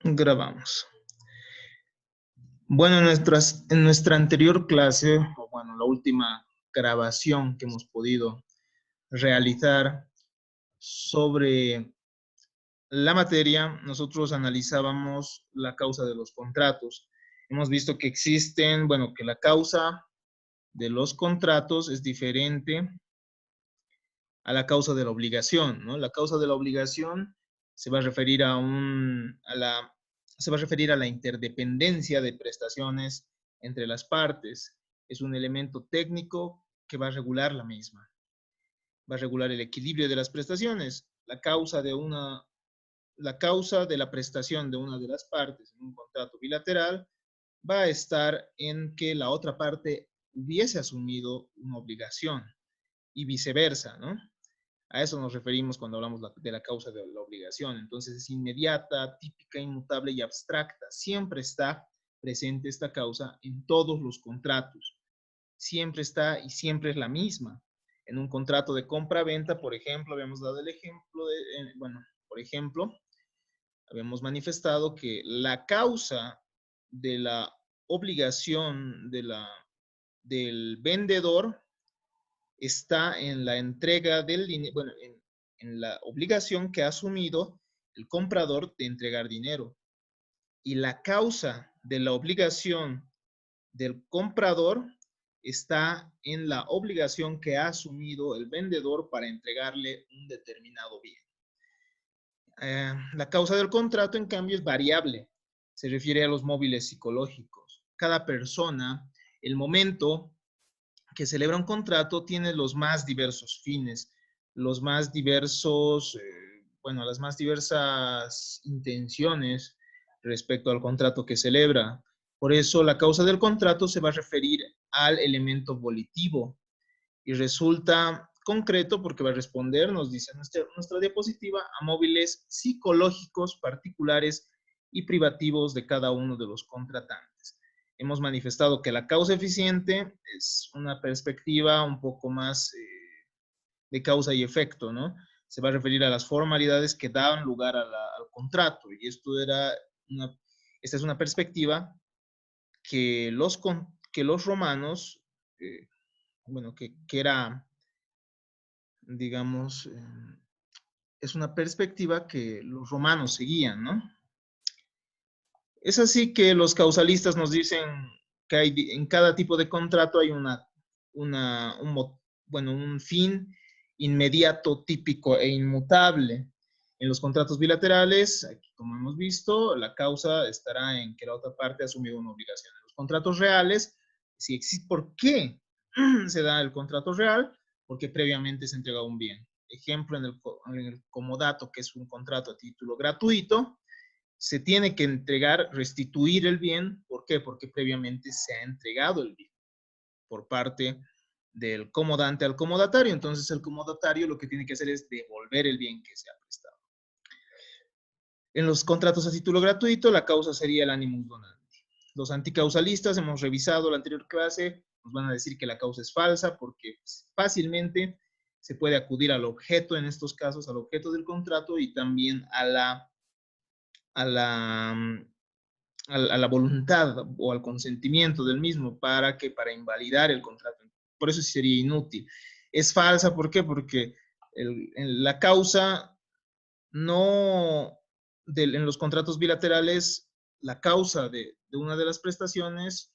Grabamos. Bueno, en nuestra anterior clase, o bueno, la última grabación que hemos podido realizar sobre la materia, nosotros analizábamos la causa de los contratos. Hemos visto que existen, bueno, que la causa de los contratos es diferente a la causa de la obligación, ¿no? La causa de la obligación se va a referir se va a referir a la interdependencia de prestaciones entre las partes. Es un elemento técnico que va a regular la misma. Va a regular el equilibrio de las prestaciones. La causa de la prestación de una de las partes en un contrato bilateral va a estar en que la otra parte hubiese asumido una obligación y viceversa, ¿no? A eso nos referimos cuando hablamos de la causa de la obligación. Entonces es inmediata, típica, inmutable y abstracta. Siempre está presente esta causa en todos los contratos. Siempre está y siempre es la misma. En un contrato de compra-venta, por ejemplo, habíamos dado el ejemplo por ejemplo, habíamos manifestado que la causa de la obligación del vendedor está en la entrega del dinero, bueno, en la obligación que ha asumido el comprador de entregar dinero. Y la causa de la obligación del comprador está en la obligación que ha asumido el vendedor para entregarle un determinado bien. La causa del contrato, en cambio, es variable. Se refiere a los móviles psicológicos. Cada persona, el momento que celebra un contrato tiene los más diversos fines, los más diversos, las más diversas intenciones respecto al contrato que celebra. Por eso la causa del contrato se va a referir al elemento volitivo y resulta concreto porque va a responder, nos dice nuestra diapositiva, a móviles psicológicos particulares y privativos de cada uno de los contratantes. Hemos manifestado que la causa eficiente es una perspectiva un poco más de causa y efecto, ¿no? Se va a referir a las formalidades que daban lugar al contrato y esta es una perspectiva que los romanos, que era, digamos, es una perspectiva que los romanos seguían, ¿no? Es así que los causalistas nos dicen que en cada tipo de contrato hay un fin inmediato, típico e inmutable. En los contratos bilaterales, aquí, como hemos visto, la causa estará en que la otra parte ha asumido una obligación. En los contratos reales, si existe, ¿por qué se da el contrato real? Porque previamente se entrega un bien. Ejemplo, en el comodato, que es un contrato a título gratuito, se tiene que entregar, restituir el bien. ¿Por qué? Porque previamente se ha entregado el bien por parte del comodante al comodatario. Entonces el comodatario lo que tiene que hacer es devolver el bien que se ha prestado. En los contratos a título gratuito, la causa sería el animus donandi. Los anticausalistas, hemos revisado la anterior clase, nos van a decir que la causa es falsa porque fácilmente se puede acudir al objeto, en estos casos, al objeto del contrato y también a la voluntad o al consentimiento del mismo para invalidar el contrato. Por eso sí sería inútil. Es falsa, ¿por qué? Porque la causa no, en los contratos bilaterales, la causa de una de las prestaciones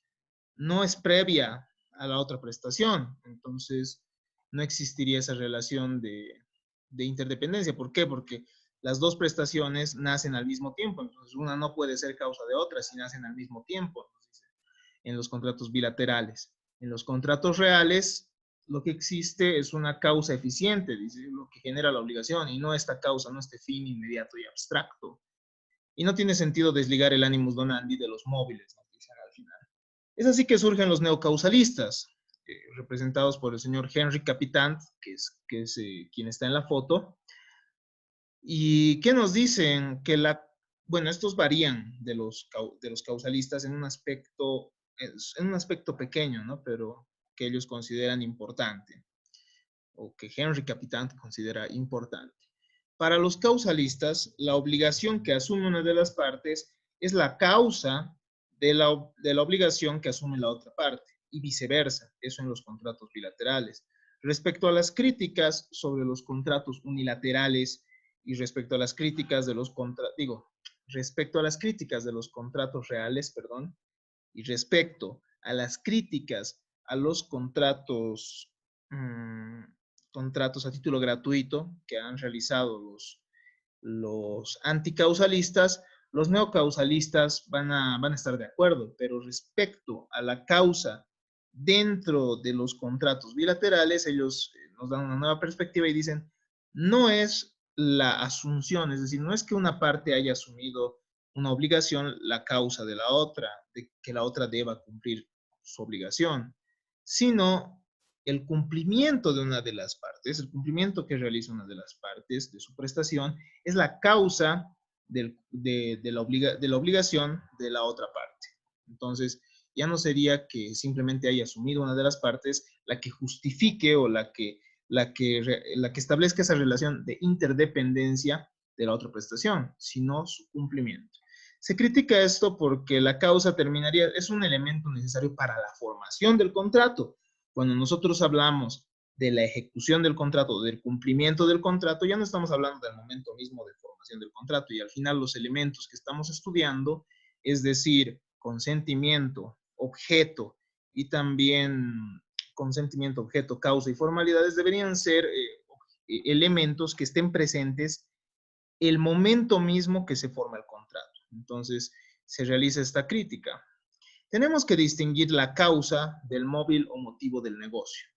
no es previa a la otra prestación. Entonces, no existiría esa relación de interdependencia. ¿Por qué? Porque las dos prestaciones nacen al mismo tiempo. Entonces, una no puede ser causa de otra si nacen al mismo tiempo, en los contratos bilaterales. En los contratos reales, lo que existe es una causa eficiente, dice, lo que genera la obligación, y no esta causa, no este fin inmediato y abstracto. Y no tiene sentido desligar el animus donandi de los móviles, nos dicen al final. Es así que surgen los neocausalistas, representados por el señor Henry Capitant, que es quien está en la foto. ¿Y qué nos dicen? Estos varían de los causalistas en un aspecto pequeño, ¿no? Pero que ellos consideran importante, o que Henry Capitant considera importante. Para los causalistas, la obligación que asume una de las partes es la causa de la obligación que asume la otra parte, y viceversa, eso en los contratos bilaterales. Respecto a las críticas sobre los contratos unilaterales y respecto a las críticas de los respecto a las críticas de los contratos reales, perdón, y respecto a las críticas a los contratos a título gratuito que han realizado los anticausalistas, los neocausalistas van a estar de acuerdo, pero respecto a la causa dentro de los contratos bilaterales, ellos nos dan una nueva perspectiva y dicen, no es la asunción, es decir, no es que una parte haya asumido una obligación la causa de la otra, de que la otra deba cumplir su obligación, sino el cumplimiento de una de las partes, el cumplimiento que realiza una de las partes de su prestación, es la causa de la obligación de la otra parte. Entonces, ya no sería que simplemente haya asumido una de las partes la que justifique o la que establezca esa relación de interdependencia de la otra prestación, sino su cumplimiento. Se critica esto porque la causa terminaría, es un elemento necesario para la formación del contrato. Cuando nosotros hablamos de la ejecución del contrato, del cumplimiento del contrato, ya no estamos hablando del momento mismo de formación del contrato, y al final los elementos que estamos estudiando, es decir, consentimiento, objeto y también consentimiento, objeto, causa y formalidades, deberían ser elementos que estén presentes el momento mismo que se forma el contrato. Entonces, se realiza esta crítica. Tenemos que distinguir la causa del móvil o motivo del negocio.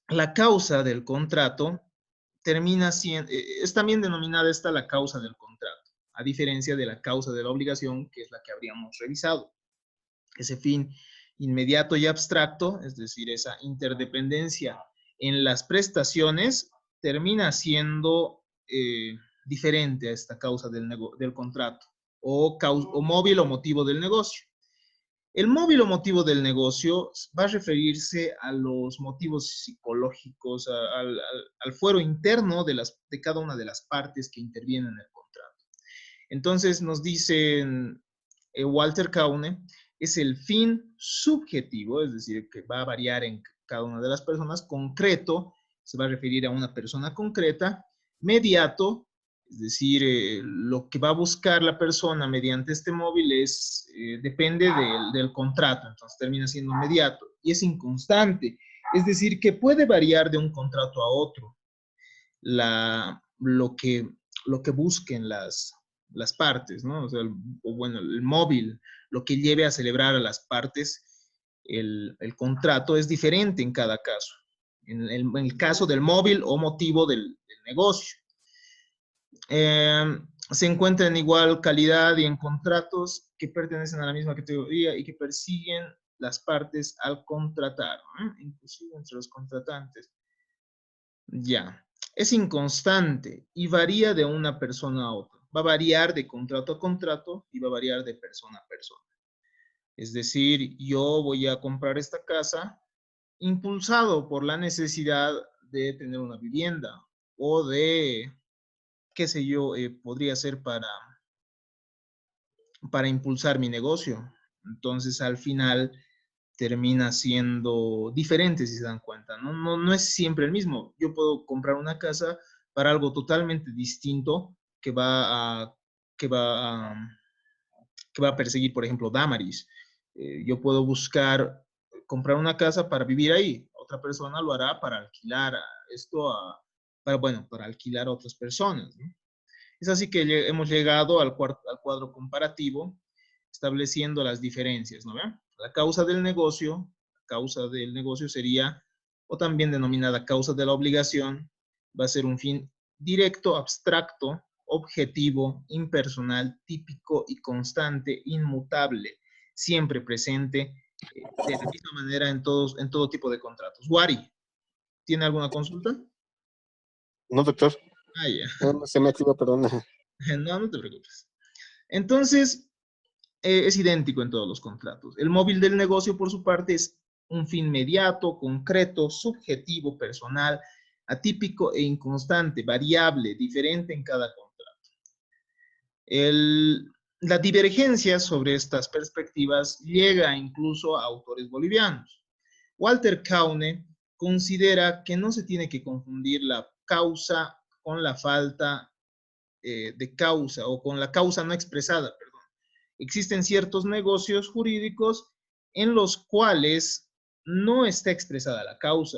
La causa del contrato termina siendo, es también denominada esta la causa del contrato, a diferencia de la causa de la obligación, que es la que habríamos revisado. Ese fin inmediato y abstracto, es decir, esa interdependencia en las prestaciones, termina siendo diferente a esta causa del contrato, o móvil o motivo del negocio. El móvil o motivo del negocio va a referirse a los motivos psicológicos, al fuero interno de cada una de las partes que intervienen en el contrato. Entonces nos dicen Walter Kaune, es el fin subjetivo, es decir, que va a variar en cada una de las personas, concreto, se va a referir a una persona concreta, mediato, es decir, lo que va a buscar la persona mediante este móvil depende del contrato, entonces termina siendo mediato, y es inconstante, es decir, que puede variar de un contrato a otro lo que busquen las partes, ¿no? O sea, el móvil, lo que lleve a celebrar a las partes el contrato es diferente en cada caso. En el caso del móvil o motivo del negocio. Se encuentra en igual calidad y en contratos que pertenecen a la misma categoría y que persiguen las partes al contratar, ¿no? Inclusive entre los contratantes. Ya. Es inconstante y varía de una persona a otra. Va a variar de contrato a contrato y va a variar de persona a persona. Es decir, yo voy a comprar esta casa impulsado por la necesidad de tener una vivienda o de, qué sé yo, podría ser para impulsar mi negocio. Entonces, al final, termina siendo diferente, si se dan cuenta, ¿no? No es siempre el mismo. Yo puedo comprar una casa para algo totalmente distinto que va a, que va a, que va a perseguir, por ejemplo, Damaris. Yo puedo comprar una casa para vivir ahí. Otra persona lo hará para alquilar para alquilar a otras personas, ¿no? Es así que hemos llegado al cuadro comparativo, estableciendo las diferencias, ¿no ven? La causa del negocio sería, o también denominada causa de la obligación, va a ser un fin directo, abstracto, objetivo, impersonal, típico y constante, inmutable, siempre presente, de la misma manera en todo tipo de contratos. Wari, ¿tiene alguna consulta? No, doctor. Ah, ya. No, se me activó, perdón. No te preocupes. Entonces, es idéntico en todos los contratos. El móvil del negocio, por su parte, es un fin inmediato, concreto, subjetivo, personal, atípico e inconstante, variable, diferente en cada contrato. La divergencia sobre estas perspectivas llega incluso a autores bolivianos. Walter Kaune considera que no se tiene que confundir la causa con la falta de causa o con la causa no expresada, perdón. Existen ciertos negocios jurídicos en los cuales no está expresada la causa.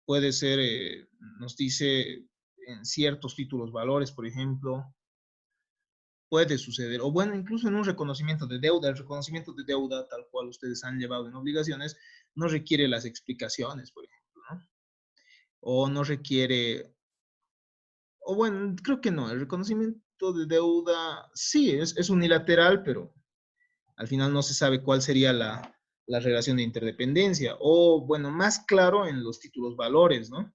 Puede ser, nos dice, en ciertos títulos valores, por ejemplo, puede suceder, o bueno, incluso en un reconocimiento de deuda, el reconocimiento de deuda, tal cual ustedes han llevado en obligaciones, no requiere las explicaciones, por ejemplo, ¿no? O no requiere, o bueno, creo que no, el reconocimiento de deuda sí, es unilateral, pero al final no se sabe cuál sería la relación de interdependencia, o bueno, más claro en los títulos valores, ¿no?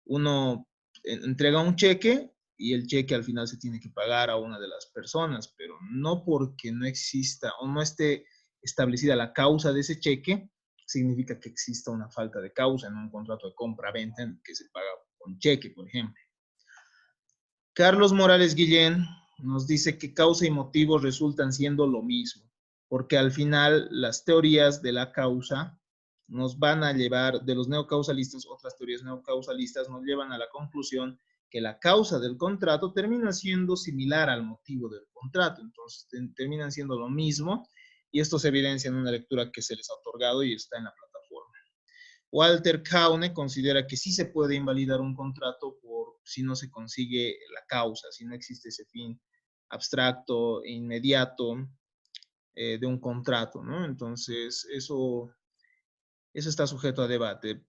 Uno entrega un cheque y el cheque al final se tiene que pagar a una de las personas, pero no porque no exista o no esté establecida la causa de ese cheque, significa que exista una falta de causa en un contrato de compra-venta en que se paga con cheque, por ejemplo. Carlos Morales Guillén nos dice que causa y motivo resultan siendo lo mismo, porque al final las teorías de la causa nos van a llevar, de los neocausalistas, otras teorías neocausalistas nos llevan a la conclusión que la causa del contrato termina siendo similar al motivo del contrato, entonces terminan siendo lo mismo, y esto se evidencia en una lectura que se les ha otorgado y está en la plataforma. Walter Kaune considera que sí se puede invalidar un contrato por si no se consigue la causa, si no existe ese fin abstracto e inmediato de un contrato, ¿no? Entonces, eso está sujeto a debate.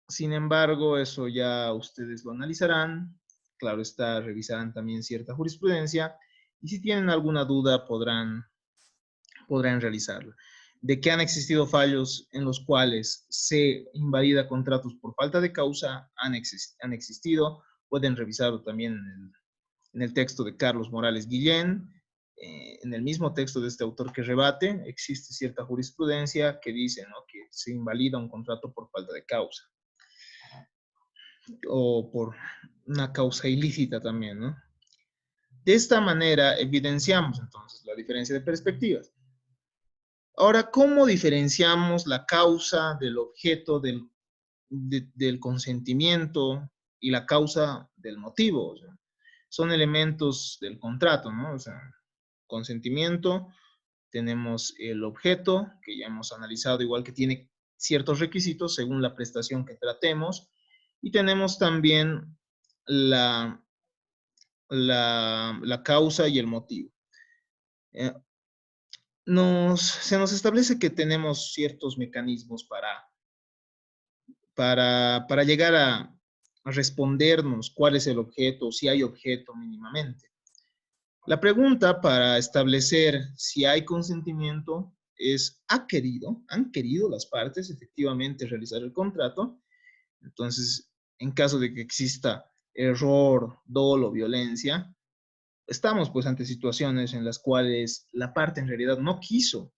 Sin embargo, eso ya ustedes lo analizarán. Claro está, revisarán también cierta jurisprudencia y si tienen alguna duda podrán realizarla. De que han existido fallos en los cuales se invalida contratos por falta de causa, han existido. Pueden revisarlo también en el texto de Carlos Morales Guillén. En el mismo texto de este autor que rebate, existe cierta jurisprudencia que dice, ¿no?, que se invalida un contrato por falta de causa o por una causa ilícita también, ¿no? De esta manera evidenciamos entonces la diferencia de perspectivas. Ahora, ¿cómo diferenciamos la causa del objeto del consentimiento y la causa del motivo? O sea, son elementos del contrato, ¿no? O sea, consentimiento, tenemos el objeto, que ya hemos analizado, igual que tiene ciertos requisitos según la prestación que tratemos, y tenemos también la causa y el motivo. Eh, se nos establece que tenemos ciertos mecanismos para llegar a respondernos cuál es el objeto, si hay objeto mínimamente. La pregunta para establecer si hay consentimiento es, han querido las partes efectivamente realizar el contrato? Entonces, en caso de que exista error, dolo, violencia, estamos pues ante situaciones en las cuales la parte en realidad no quiso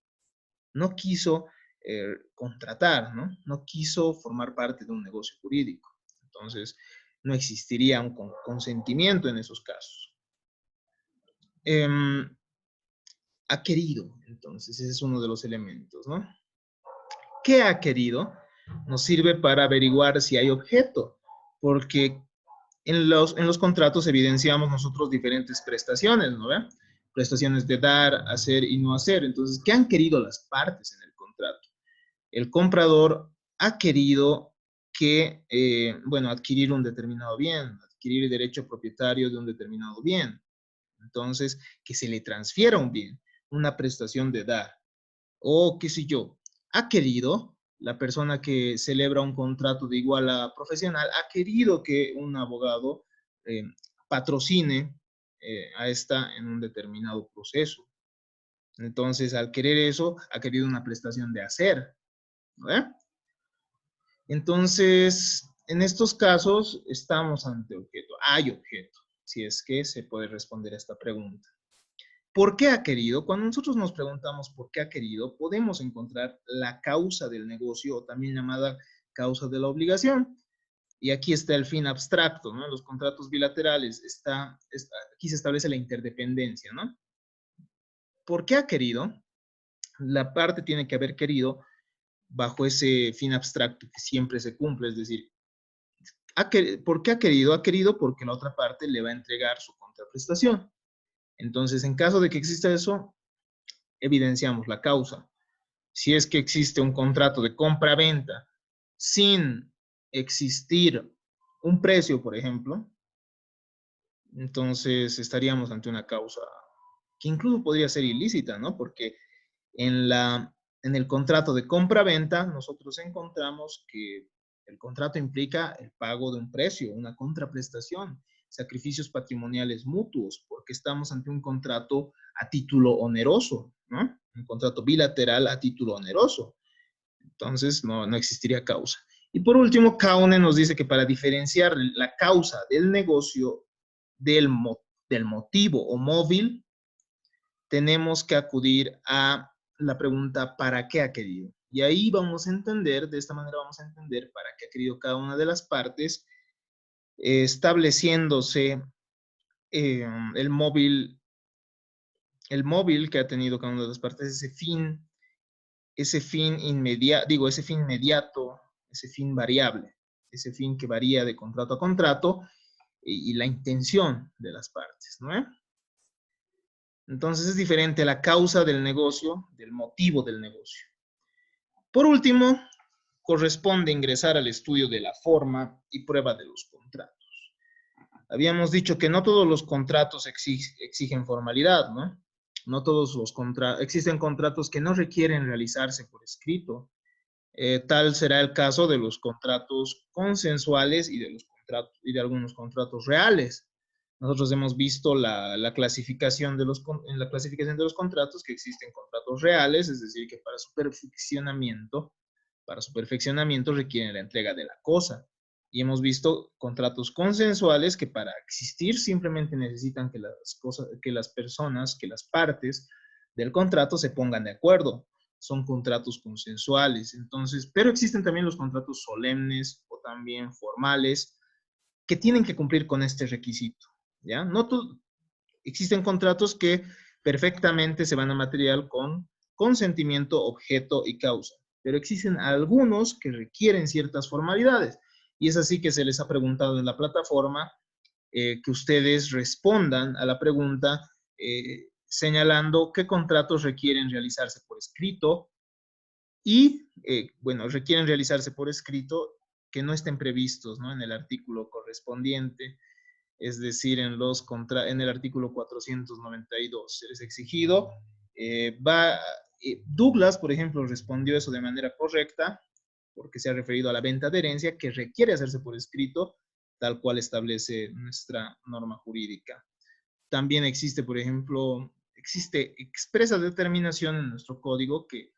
contratar, ¿no? No quiso formar parte de un negocio jurídico. Entonces, no existiría un consentimiento en esos casos. Ha querido, entonces, ese es uno de los elementos, ¿no? ¿Qué ha querido? Nos sirve para averiguar si hay objeto, porque en los contratos evidenciamos nosotros diferentes prestaciones, ¿no ve? Prestaciones de dar, hacer y no hacer. Entonces, ¿qué han querido las partes en el contrato? El comprador ha querido que, bueno, adquirir un determinado bien, adquirir el derecho propietario de un determinado bien. Entonces, que se le transfiera un bien, una prestación de dar. O, qué sé yo, ha querido, la persona que celebra un contrato de iguala profesional, ha querido que un abogado patrocine a esta en un determinado proceso. Entonces, al querer eso, ha querido una prestación de hacer, ¿no? Entonces, en estos casos, estamos ante objeto. Hay objeto, si es que se puede responder a esta pregunta. ¿Por qué ha querido? Cuando nosotros nos preguntamos por qué ha querido, podemos encontrar la causa del negocio o también llamada causa de la obligación. Y aquí está el fin abstracto, ¿no? En los contratos bilaterales aquí se establece la interdependencia, ¿no? ¿Por qué ha querido? La parte tiene que haber querido bajo ese fin abstracto que siempre se cumple, es decir, ¿por qué ha querido? Ha querido porque la otra parte le va a entregar su contraprestación. Entonces, en caso de que exista eso, evidenciamos la causa. Si es que existe un contrato de compra-venta sin existir un precio, por ejemplo, entonces estaríamos ante una causa que incluso podría ser ilícita, ¿no? Porque en el contrato de compra-venta nosotros encontramos que el contrato implica el pago de un precio, una contraprestación, sacrificios patrimoniales mutuos, porque estamos ante un contrato a título oneroso, ¿no? Un contrato bilateral a título oneroso. Entonces, no existiría causa. Y por último, Kaune nos dice que para diferenciar la causa del negocio del motivo o móvil, tenemos que acudir a la pregunta ¿para qué ha querido? Y ahí vamos a entender, de esta manera vamos a entender para qué ha querido cada una de las partes, estableciéndose el móvil que ha tenido cada una de las partes, ese fin inmediato, ese fin variable, ese fin que varía de contrato a contrato y la intención de las partes, ¿no? Entonces es diferente la causa del negocio del motivo del negocio. Por último, corresponde ingresar al estudio de la forma y prueba de los contratos. Habíamos dicho que no todos los contratos exigen formalidad, ¿no? No todos los contratos, existen contratos que no requieren realizarse por escrito. Tal será el caso de los contratos consensuales y de algunos contratos reales. Nosotros hemos visto en la clasificación de los contratos que existen contratos reales, es decir, que para su perfeccionamiento requieren la entrega de la cosa. Y hemos visto contratos consensuales que para existir simplemente necesitan que las partes del contrato se pongan de acuerdo. Son contratos consensuales. Entonces, pero existen también los contratos solemnes o también formales que tienen que cumplir con este requisito. ¿Ya? Existen contratos que perfectamente se van a material con consentimiento, objeto y causa, pero existen algunos que requieren ciertas formalidades y es así que se les ha preguntado en la plataforma que ustedes respondan a la pregunta señalando qué contratos requieren realizarse por escrito y, bueno, requieren realizarse por escrito que no estén previstos, ¿no? En el artículo correspondiente, es decir, en el artículo 492 es exigido. Douglas, por ejemplo, respondió eso de manera correcta, porque se ha referido a la venta de herencia, que requiere hacerse por escrito, tal cual establece nuestra norma jurídica. También existe, por ejemplo, existe expresa determinación en nuestro código que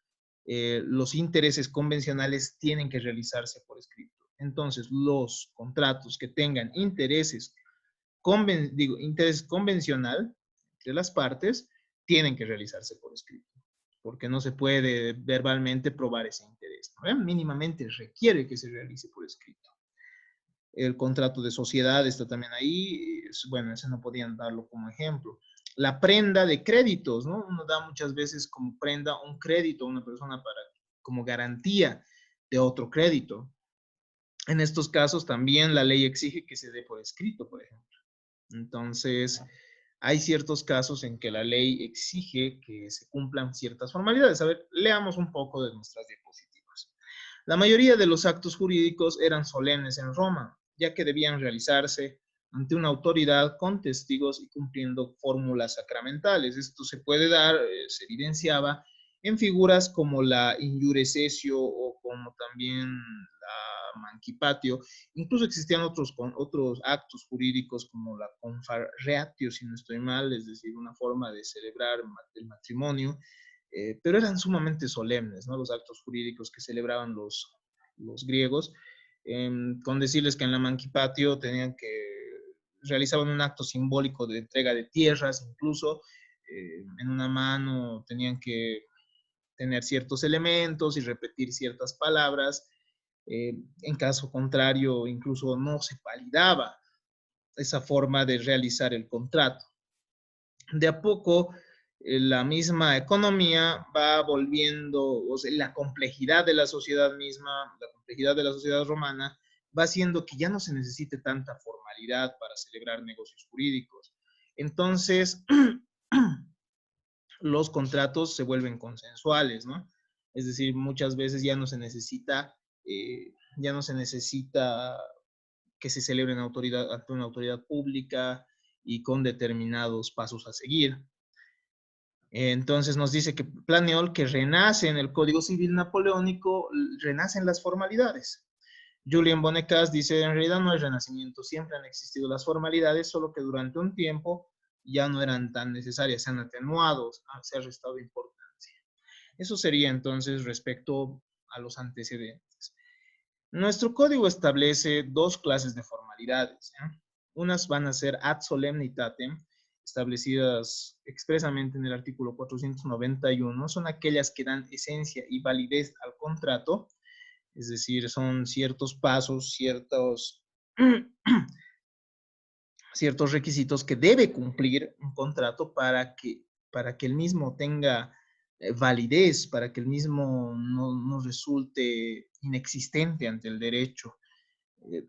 los intereses convencionales tienen que realizarse por escrito. Entonces, los contratos que tengan interés convencional entre las partes, tienen que realizarse por escrito, porque no se puede verbalmente probar ese interés, ¿no? Mínimamente requiere que se realice por escrito. El contrato de sociedad está también ahí, bueno, ese no podían darlo como ejemplo. La prenda de créditos, ¿no? Uno da muchas veces como prenda un crédito a una persona como garantía de otro crédito. En estos casos también la ley exige que se dé por escrito, por ejemplo. Entonces, hay ciertos casos en que la ley exige que se cumplan ciertas formalidades. A ver, leamos un poco de nuestras diapositivas. La mayoría de los actos jurídicos eran solemnes en Roma, ya que debían realizarse ante una autoridad con testigos y cumpliendo fórmulas sacramentales. Esto se puede dar, se evidenciaba en figuras como la injure cessio o como también la mancipatio. Incluso existían otros actos jurídicos como la confarreatio, si no estoy mal, es decir, una forma de celebrar el matrimonio, pero eran sumamente solemnes, ¿no? Los actos jurídicos que celebraban los griegos, con decirles que en la mancipatio realizaban un acto simbólico de entrega de tierras, incluso en una mano tenían que tener ciertos elementos y repetir ciertas palabras En caso contrario, incluso no se validaba esa forma de realizar el contrato. De a poco, la misma economía va volviendo, o sea, la complejidad de la sociedad misma, la complejidad de la sociedad romana, va haciendo que ya no se necesite tanta formalidad para celebrar negocios jurídicos. Entonces, los contratos se vuelven consensuales, ¿no? Es decir, muchas veces ya no se necesita, ya no se necesita que se celebre en autoridad, ante una autoridad pública y con determinados pasos a seguir. Entonces nos dice que Planiol, que renace en el Código Civil napoleónico, renacen las formalidades. Julien Bonecas dice, en realidad no hay renacimiento, siempre han existido las formalidades, solo que durante un tiempo ya no eran tan necesarias, se han atenuado, se ha restado importancia. Eso sería entonces respecto a los antecedentes. Nuestro código establece dos clases de formalidades. Unas van a ser ad solemnitatem, establecidas expresamente en el artículo 491, son aquellas que dan esencia y validez al contrato, es decir, son ciertos pasos, ciertos requisitos que debe cumplir un contrato para que el mismo tenga validez, para que el mismo no resulte inexistente ante el derecho.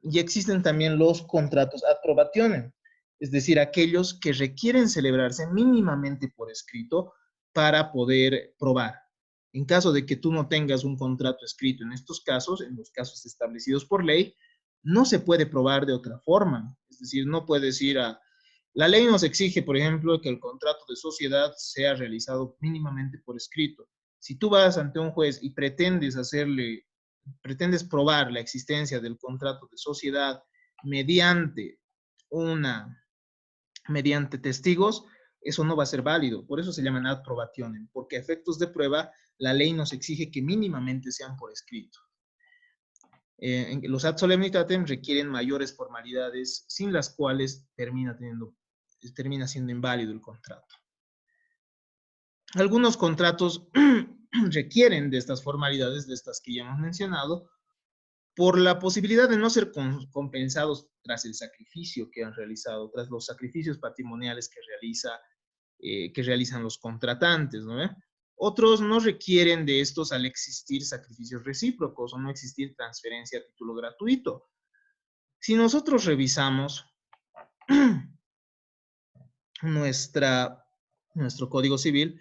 Y existen también los contratos ad probationem, es decir, aquellos que requieren celebrarse mínimamente por escrito para poder probar. En caso de que tú no tengas un contrato escrito en estos casos, en los casos establecidos por ley, no se puede probar de otra forma. Es decir, no puedes ir a... La ley nos exige, por ejemplo, que el contrato de sociedad sea realizado mínimamente por escrito. Si tú vas ante un juez y pretendes probar la existencia del contrato de sociedad mediante mediante testigos, eso no va a ser válido. Por eso se llaman ad probationem, porque a efectos de prueba, la ley nos exige que mínimamente sean por escrito. Los ad solemnitatem requieren mayores formalidades, sin las cuales termina siendo inválido el contrato. Algunos contratos requieren de estas formalidades, de estas que ya hemos mencionado, por la posibilidad de no ser compensados tras el sacrificio que han realizado, tras los sacrificios patrimoniales que realizan los contratantes, ¿no? Otros no requieren de estos al existir sacrificios recíprocos o no existir transferencia a título gratuito. Si nosotros revisamos nuestro Código Civil,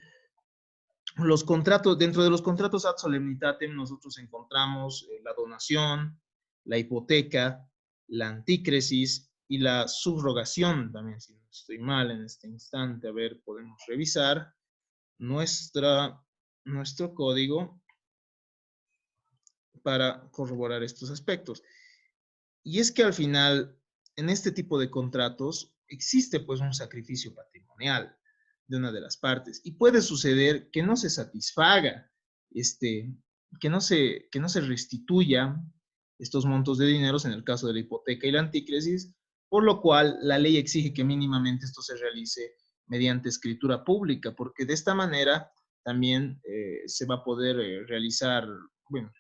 dentro de los contratos ad solemnitatem nosotros encontramos la donación, la hipoteca, la antícresis y la subrogación también, si no estoy mal en este instante. A ver, podemos revisar nuestro código para corroborar estos aspectos. Y es que al final, en este tipo de contratos, existe pues un sacrificio patrimonial de una de las partes. Y puede suceder que no se satisfaga, que no se restituya estos montos de dinero en el caso de la hipoteca y la antícresis, por lo cual la ley exige que mínimamente esto se realice mediante escritura pública, porque de esta manera también se va a poder realizar, bueno,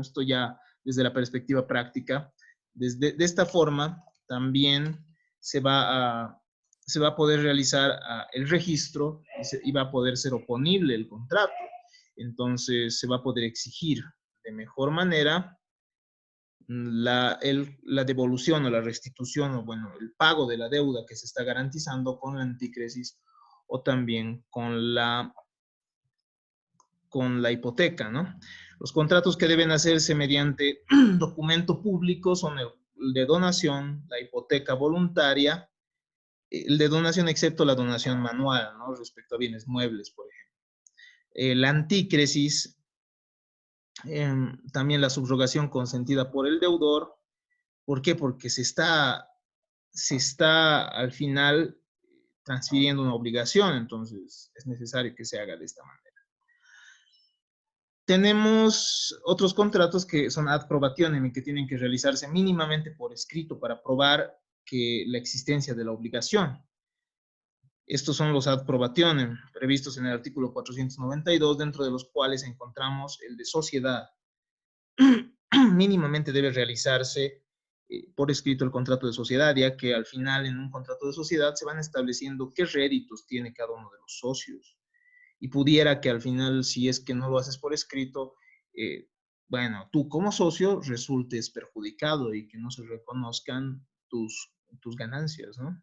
esto ya desde la perspectiva práctica, de esta forma también se va a poder realizar el registro y va a poder ser oponible el contrato. Entonces se va a poder exigir de mejor manera la devolución o la restitución o bueno, el pago de la deuda que se está garantizando con la antícresis o también con la hipoteca, ¿no? Los contratos que deben hacerse mediante documento público son el de donación, la hipoteca voluntaria, el de donación excepto la donación manual, ¿no? Respecto a bienes muebles, por ejemplo. La antícresis, también la subrogación consentida por el deudor. ¿Por qué? Porque se está al final transfiriendo una obligación, entonces es necesario que se haga de esta manera. Tenemos otros contratos que son ad probationem y que tienen que realizarse mínimamente por escrito para probar la existencia de la obligación. Estos son los ad probationem previstos en el artículo 492, dentro de los cuales encontramos el de sociedad. mínimamente debe realizarse por escrito el contrato de sociedad, ya que al final en un contrato de sociedad se van estableciendo qué réditos tiene cada uno de los socios. Y pudiera que al final, si es que no lo haces por escrito, bueno, tú como socio resultes perjudicado y que no se reconozcan tus ganancias, ¿no?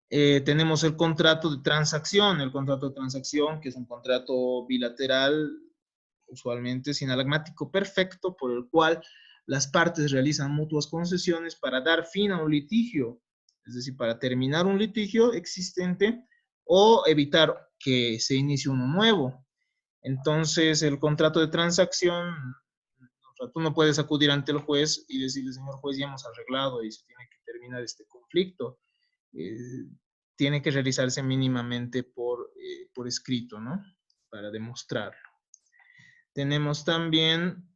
Tenemos el contrato de transacción, que es un contrato bilateral, usualmente sinalagmático perfecto, por el cual las partes realizan mutuas concesiones para dar fin a un litigio, es decir, para terminar un litigio existente o evitar que se inicie uno nuevo. Entonces, el contrato de transacción, o sea, tú no puedes acudir ante el juez y decirle, señor juez, ya hemos arreglado y se tiene que terminar este conflicto. Tiene que realizarse mínimamente por escrito, ¿no? Para demostrarlo. Tenemos también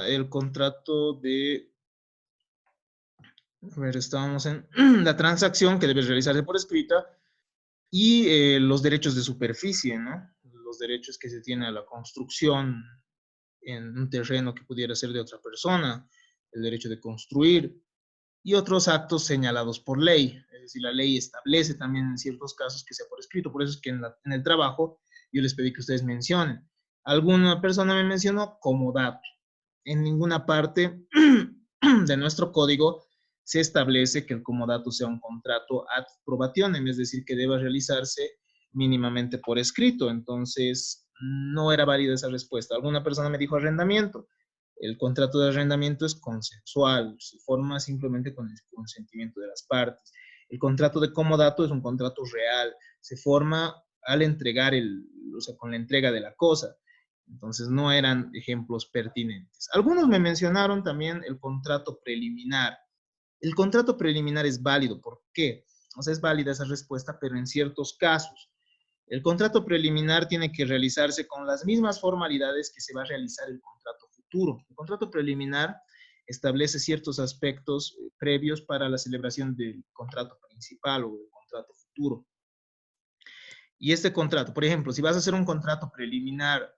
el contrato de, a ver, estábamos en la transacción que debe realizarse por escrita y los derechos de superficie, ¿no? Los derechos que se tiene a la construcción en un terreno que pudiera ser de otra persona, el derecho de construir y otros actos señalados por ley. Es decir, la ley establece también en ciertos casos que sea por escrito. Por eso es que en el trabajo yo les pedí que ustedes mencionen. Alguna persona me mencionó comodato. En ninguna parte de nuestro código se establece que el comodato sea un contrato ad probationem, es decir, que deba realizarse mínimamente por escrito. Entonces, no era válida esa respuesta. Alguna persona me dijo arrendamiento. El contrato de arrendamiento es consensual, se forma simplemente con el consentimiento de las partes. El contrato de comodato es un contrato real, se forma al entregar o sea, con la entrega de la cosa. Entonces no eran ejemplos pertinentes. Algunos me mencionaron también el contrato preliminar. El contrato preliminar es válido. ¿Por qué? O sea, es válida esa respuesta, pero en ciertos casos. El contrato preliminar tiene que realizarse con las mismas formalidades que se va a realizar el contrato futuro. El contrato preliminar establece ciertos aspectos previos para la celebración del contrato principal o del contrato futuro. Y este contrato, por ejemplo, si vas a hacer un contrato preliminar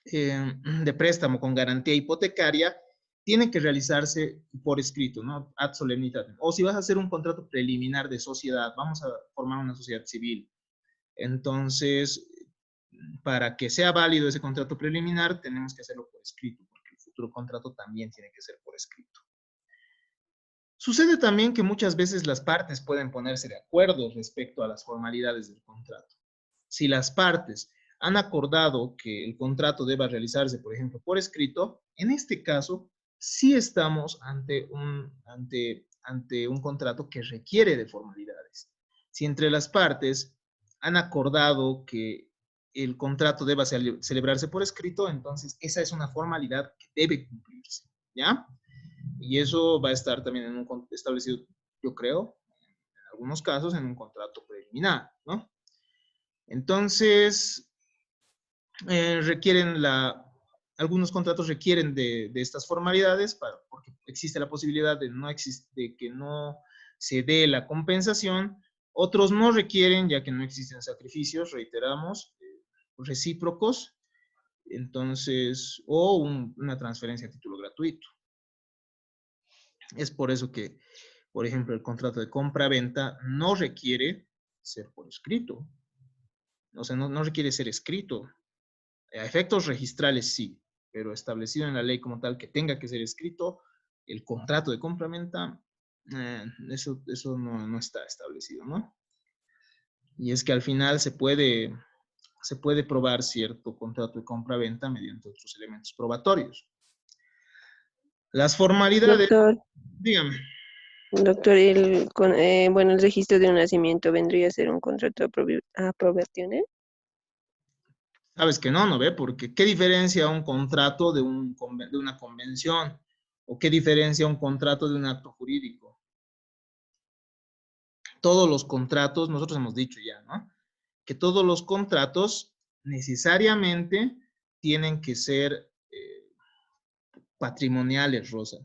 de préstamo con garantía hipotecaria, tiene que realizarse por escrito, ¿no? Ad solemnitatem. O si vas a hacer un contrato preliminar de sociedad, vamos a formar una sociedad civil. Entonces, para que sea válido ese contrato preliminar, tenemos que hacerlo por escrito, porque el futuro contrato también tiene que ser por escrito. Sucede también que muchas veces las partes pueden ponerse de acuerdo respecto a las formalidades del contrato. Si las partes han acordado que el contrato deba realizarse, por ejemplo, por escrito, en este caso sí estamos ante un contrato que requiere de formalidades. Si entre las partes han acordado que el contrato deba celebrarse por escrito, entonces esa es una formalidad que debe cumplirse, ¿ya? Y eso va a estar también establecido, yo creo, en algunos casos, en un contrato preliminar, ¿no? Entonces, algunos contratos requieren de estas formalidades porque existe la posibilidad de que no se dé la compensación. Otros no requieren, ya que no existen sacrificios, reiteramos, recíprocos, entonces, o una transferencia a título gratuito. Es por eso que, por ejemplo, el contrato de compra-venta no requiere ser por escrito. O sea, no requiere ser escrito. A efectos registrales sí, pero establecido en la ley como tal que tenga que ser escrito, el contrato de compra-venta, eso no está establecido, ¿no? Y es que al final se puede probar cierto contrato de compra-venta mediante otros elementos probatorios. Las formalidades, Doctor, dígame. bueno, el registro de un nacimiento vendría a ser un contrato de aprobación, ¿eh? Sabes que no ve, porque ¿qué diferencia un contrato de una convención? ¿O qué diferencia un contrato de un acto jurídico? Todos los contratos, nosotros hemos dicho ya, ¿no? Que todos los contratos necesariamente tienen que ser patrimoniales, Rosa.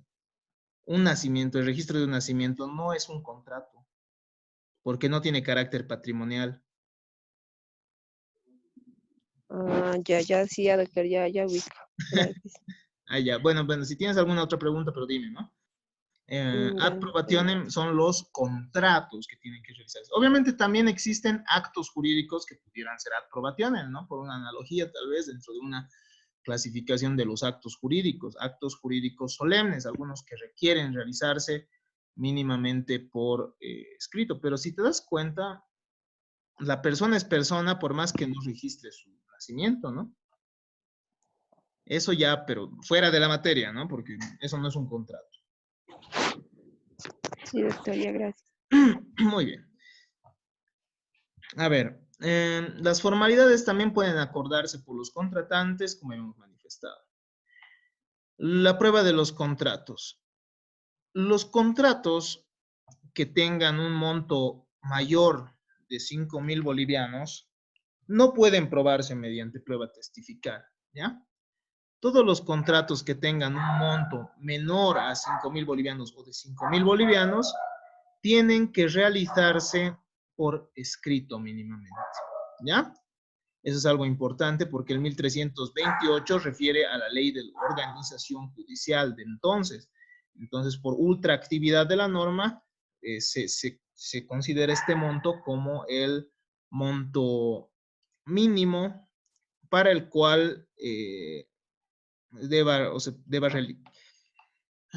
Un nacimiento, el registro de un nacimiento no es un contrato, porque no tiene carácter patrimonial. Ya, sí, ya, doctor, ya ubico. Gracias. Ah, ya. Bueno, si tienes alguna otra pregunta, pero dime, ¿no? Ad Ya, probationem son los contratos que tienen que realizarse. Obviamente también existen actos jurídicos que pudieran ser ad probationem, ¿no? Por una analogía, tal vez, dentro de una clasificación de los actos jurídicos solemnes, algunos que requieren realizarse mínimamente por escrito. Pero si te das cuenta, la persona es persona por más que no registre su nacimiento, ¿no? Eso ya, pero fuera de la materia, ¿no? Porque eso no es un contrato. sí, doctor, ya, gracias. Muy bien. A ver, las formalidades también pueden acordarse por los contratantes, como hemos manifestado. La prueba de los contratos. Los contratos que tengan un monto mayor de 5.000 bolivianos no pueden probarse mediante prueba testifical, ¿ya? Todos los contratos que tengan un monto menor a 5.000 bolivianos o de 5.000 bolivianos tienen que realizarse por escrito mínimamente, ¿ya? Eso es algo importante porque el 1328 refiere a la ley de organización judicial de entonces. Entonces, por ultraactividad de la norma, se considera este monto como el monto mínimo para el cual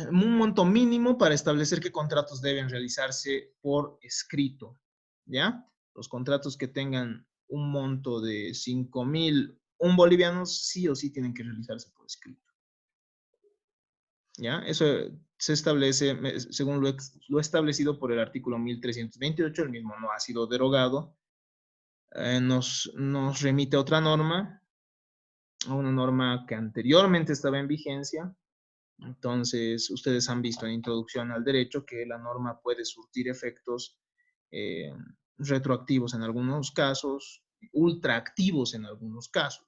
un monto mínimo para establecer qué contratos deben realizarse por escrito, ¿ya? Los contratos que tengan un monto de 5.001 bolivianos, sí o sí tienen que realizarse por escrito, ¿ya? Eso se establece según lo establecido por el artículo 1328, el mismo no ha sido derogado, nos remite a otra norma, a una norma que anteriormente estaba en vigencia. Entonces, ustedes han visto en Introducción al Derecho que la norma puede surtir efectos retroactivos en algunos casos, ultraactivos en algunos casos.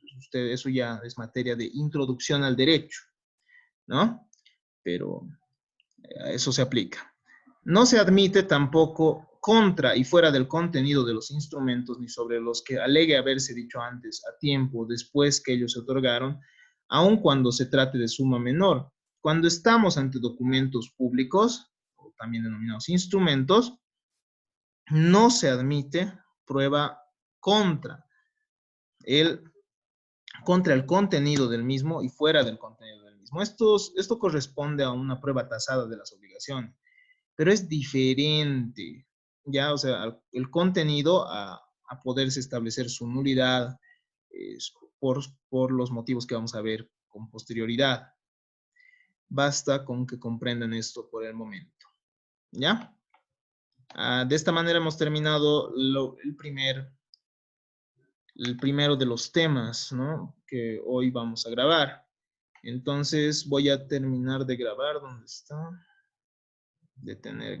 Entonces, eso ya es materia de Introducción al Derecho, ¿no? Pero eso se aplica. No se admite tampoco contra y fuera del contenido de los instrumentos ni sobre los que alegue haberse dicho antes a tiempo después que ellos se otorgaron, aun cuando se trate de suma menor. Cuando estamos ante documentos públicos, o también denominados instrumentos, no se admite prueba contra el contenido del mismo y fuera del contenido del mismo. Esto corresponde a una prueba tasada de las obligaciones, pero es diferente, ya, o sea, el contenido a poderse establecer su nulidad por los motivos que vamos a ver con posterioridad. Basta con que comprendan esto por el momento, ¿ya? De esta manera hemos terminado el primero de los temas, ¿no? Que hoy vamos a grabar. Entonces voy a terminar de grabar. ¿Dónde está? Detener.